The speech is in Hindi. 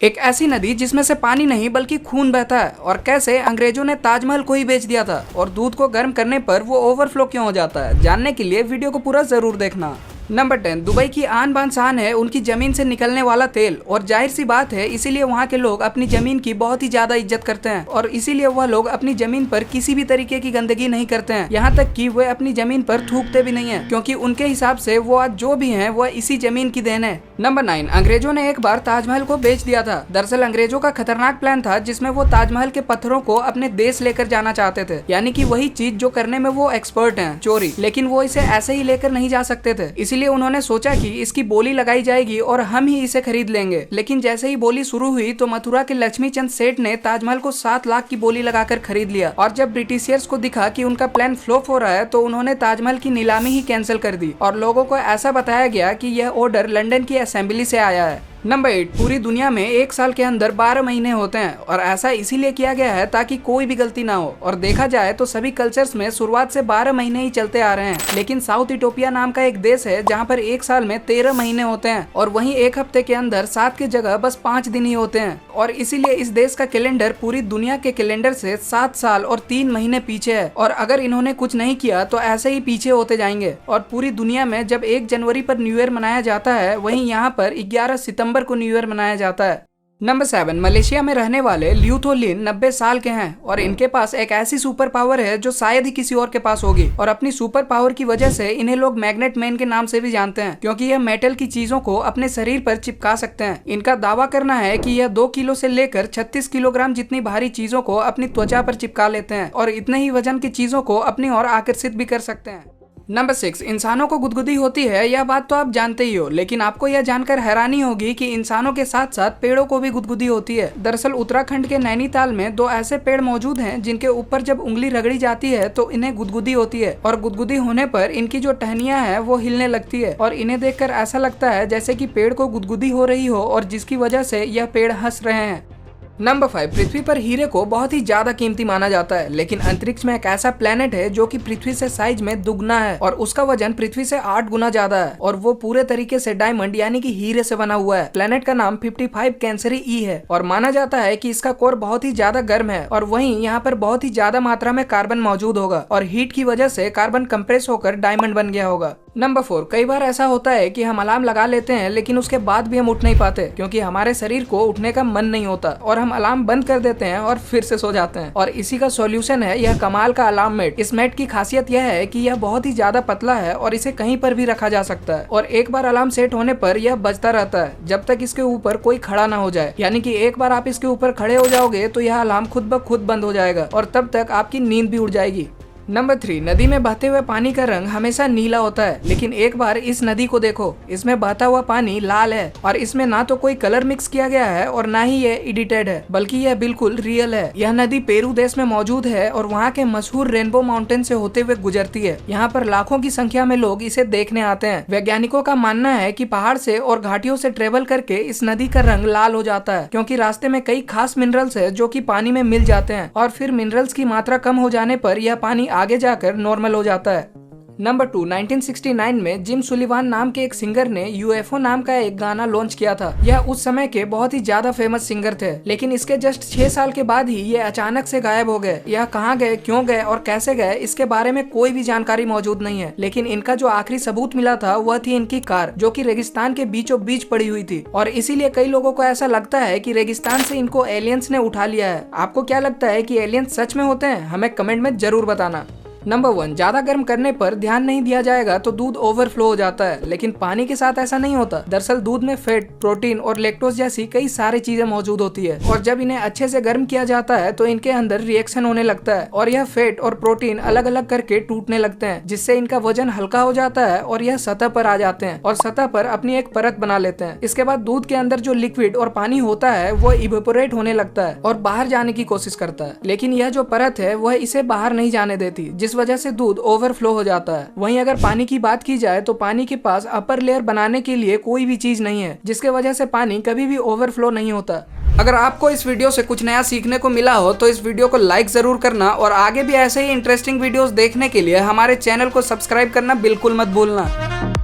एक ऐसी नदी जिसमें से पानी नहीं बल्कि खून बहता है, और कैसे अंग्रेजों ने ताजमहल को ही बेच दिया था, और दूध को गर्म करने पर वो ओवरफ्लो क्यों हो जाता है। जानने के लिए वीडियो को पूरा जरूर देखना। नंबर 10, दुबई की आन बान शान है उनकी जमीन से निकलने वाला तेल, और जाहिर सी बात है इसीलिए वहाँ के लोग अपनी जमीन की बहुत ही ज्यादा इज्जत करते हैं, और इसीलिए वह लोग अपनी जमीन पर किसी भी तरीके की गंदगी नहीं करते हैं। यहाँ तक कि वे अपनी जमीन पर थूकते भी नहीं है, क्योंकि उनके हिसाब से वो आज जो भी है वह इसी जमीन की देन है। नंबर 9, अंग्रेजों ने एक बार ताजमहल को बेच दिया था। दरअसल अंग्रेजों का खतरनाक प्लान था जिसमें वो ताजमहल के पत्थरों को अपने देश लेकर जाना चाहते थे, यानी कि वही चीज जो करने में वो एक्सपर्ट हैं, चोरी। लेकिन वो इसे ऐसे ही लेकर नहीं जा सकते थे, इसीलिए उन्होंने सोचा कि इसकी बोली लगाई जाएगी और हम ही इसे खरीद लेंगे। लेकिन जैसे ही बोली शुरू हुई तो मथुरा के लक्ष्मी चंद सेठ ने ताजमहल को 7 लाख की बोली लगाकर खरीद लिया, और जब ब्रिटिशियर्स को दिखा कि उनका प्लान फ्लॉप हो रहा है तो उन्होंने ताजमहल की नीलामी ही कैंसिल कर दी, और लोगों को ऐसा बताया गया कि यह ऑर्डर लंदन की असेंबली से आया है। नंबर 8, पूरी दुनिया में एक साल के अंदर 12 महीने होते हैं, और ऐसा इसीलिए किया गया है ताकि कोई भी गलती ना हो। और देखा जाए तो सभी कल्चर्स में शुरुआत से 12 महीने ही चलते आ रहे हैं, लेकिन साउथ इथोपिया नाम का एक देश है जहाँ पर एक साल में 13 महीने होते हैं, और वहीं एक हफ्ते के अंदर 7 की जगह बस 5 दिन ही होते हैं। और इसीलिए इस देश का कैलेंडर पूरी दुनिया के कैलेंडर से 7 साल और 3 महीने पीछे है, और अगर इन्होंने कुछ नहीं किया तो ऐसे ही पीछे होते जाएंगे। और पूरी दुनिया में जब 1 जनवरी पर न्यू ईयर मनाया जाता है, वहीं यहाँ पर 11 सितंबर को न्यू ईयर मनाया जाता है। नंबर 7, मलेशिया में रहने वाले ल्यूथो लिन 90 साल के हैं, और इनके पास एक ऐसी सुपर पावर है जो शायद ही किसी और के पास होगी। और अपनी सुपर पावर की वजह से इन्हें लोग मैग्नेट मैन के नाम से भी जानते हैं, क्योंकि यह मेटल की चीजों को अपने शरीर पर चिपका सकते हैं। इनका दावा करना है कि यह 2 किलो से लेकर 36 किलोग्राम जितनी भारी चीजों को अपनी त्वचा पर चिपका लेते हैं, और इतने ही वजन की चीजों को अपनी ओर आकर्षित भी कर सकते हैं। नंबर 6, इंसानों को गुदगुदी होती है, यह बात तो आप जानते ही हो, लेकिन आपको यह जानकर हैरानी होगी कि इंसानों के साथ साथ पेड़ों को भी गुदगुदी होती है। दरअसल उत्तराखंड के नैनीताल में 2 ऐसे पेड़ मौजूद हैं जिनके ऊपर जब उंगली रगड़ी जाती है तो इन्हें गुदगुदी होती है, और गुदगुदी होने पर इनकी जो टहनियां हैं वो हिलने लगती है, और इन्हें देखकर ऐसा लगता है जैसे कि पेड़ को गुदगुदी हो रही हो, और जिसकी वजह से यह पेड़ हंस रहे हैं। नंबर 5, पृथ्वी पर हीरे को बहुत ही ज्यादा कीमती माना जाता है, लेकिन अंतरिक्ष में एक ऐसा प्लेनेट है जो कि पृथ्वी से साइज में दुगना है, और उसका वजन पृथ्वी से 8 गुना ज्यादा है, और वो पूरे तरीके से डायमंड यानी कि हीरे से बना हुआ है। प्लेनेट का नाम 55 कैंसरी ई है, और माना जाता है कि इसका कोर बहुत ही ज्यादा गर्म है, और वहीं यहाँ पर बहुत ही ज्यादा मात्रा में कार्बन मौजूद होगा, और हीट की वजह से कार्बन कंप्रेस होकर डायमंड बन गया होगा। नंबर 4, कई बार ऐसा होता है कि हम अलार्म लगा लेते हैं, लेकिन उसके बाद भी हम उठ नहीं पाते, क्योंकि हमारे शरीर को उठने का मन नहीं होता, और हम अलार्म बंद कर देते हैं और फिर से सो जाते हैं। और इसी का सॉल्यूशन है यह कमाल का अलार्म मैट। इस मैट की खासियत यह है कि यह बहुत ही ज्यादा पतला है, और इसे कहीं पर भी रखा जा सकता है, और एक बार अलार्म सेट होने पर यह बजता रहता है जब तक इसके ऊपर कोई खड़ा ना हो जाए। यानी कि एक बार आप इसके ऊपर खड़े हो जाओगे तो यह अलार्म खुद ब खुद बंद हो जाएगा, और तब तक आपकी नींद भी उड़ जाएगी। नंबर 3, नदी में बहते हुए पानी का रंग हमेशा नीला होता है, लेकिन एक बार इस नदी को देखो, इसमें बहता हुआ पानी लाल है, और इसमें ना तो कोई कलर मिक्स किया गया है और ना ही ये एडिटेड है, बल्कि यह बिल्कुल रियल है। यह नदी पेरू देश में मौजूद है, और वहाँ के मशहूर रेनबो माउंटेन से होते हुए गुजरती है। यहाँ पर लाखों की संख्या में लोग इसे देखने आते हैं। वैज्ञानिकों का मानना है कि पहाड़ से और घाटियों से ट्रेवल करके इस नदी का रंग लाल हो जाता है, क्योंकि रास्ते में कई खास मिनरल्स है जो कि पानी में मिल जाते हैं, और फिर मिनरल्स की मात्रा कम हो जाने पर यह पानी आगे जाकर नॉर्मल हो जाता है। नंबर 2, 1969 में जिम सुलिवान नाम के एक सिंगर ने यूएफओ नाम का एक गाना लॉन्च किया था। यह उस समय के बहुत ही ज्यादा फेमस सिंगर थे, लेकिन इसके जस्ट 6 साल के बाद ही ये अचानक से गायब हो गए। यह कहाँ गए, क्यों गए और कैसे गए, इसके बारे में कोई भी जानकारी मौजूद नहीं है। लेकिन इनका जो आखिरी सबूत मिला था वह थी इनकी कार, जो कि रेगिस्तान के बीचों बीच पड़ी हुई थी, और इसीलिए कई लोगों को ऐसा लगता है कि रेगिस्तान से इनको एलियंस ने उठा लिया है। आपको क्या लगता है कि एलियंस सच में होते हैं? हमें कमेंट में जरूर बताना। नंबर 1, ज्यादा गर्म करने पर ध्यान नहीं दिया जाएगा तो दूध ओवरफ्लो हो जाता है, लेकिन पानी के साथ ऐसा नहीं होता। दरअसल दूध में फैट, प्रोटीन और लैक्टोज जैसी कई सारी चीजें मौजूद होती है, और जब इन्हें अच्छे से गर्म किया जाता है तो इनके अंदर रिएक्शन होने लगता है, और यह फैट और प्रोटीन अलग अलग करके टूटने लगते हैं, जिससे इनका वजन हल्का हो जाता है, और यह सतह पर आ जाते हैं, और सतह पर अपनी एक परत बना लेते हैं। इसके बाद दूध के अंदर जो लिक्विड और पानी होता है वो इवेपोरेट होने लगता है और बाहर जाने की कोशिश करता है, लेकिन यह जो परत है वह इसे बाहर नहीं जाने देती, जिस वजह से दूध ओवरफ्लो हो जाता है। वहीं अगर पानी की बात की जाए तो पानी के पास अपर लेयर बनाने के लिए कोई भी चीज नहीं है, जिसके वजह से पानी कभी भी ओवरफ्लो नहीं होता। अगर आपको इस वीडियो से कुछ नया सीखने को मिला हो तो इस वीडियो को लाइक जरूर करना, और आगे भी ऐसे ही इंटरेस्टिंग वीडियोस देखने के लिए हमारे चैनल को सब्सक्राइब करना बिल्कुल मत भूलना।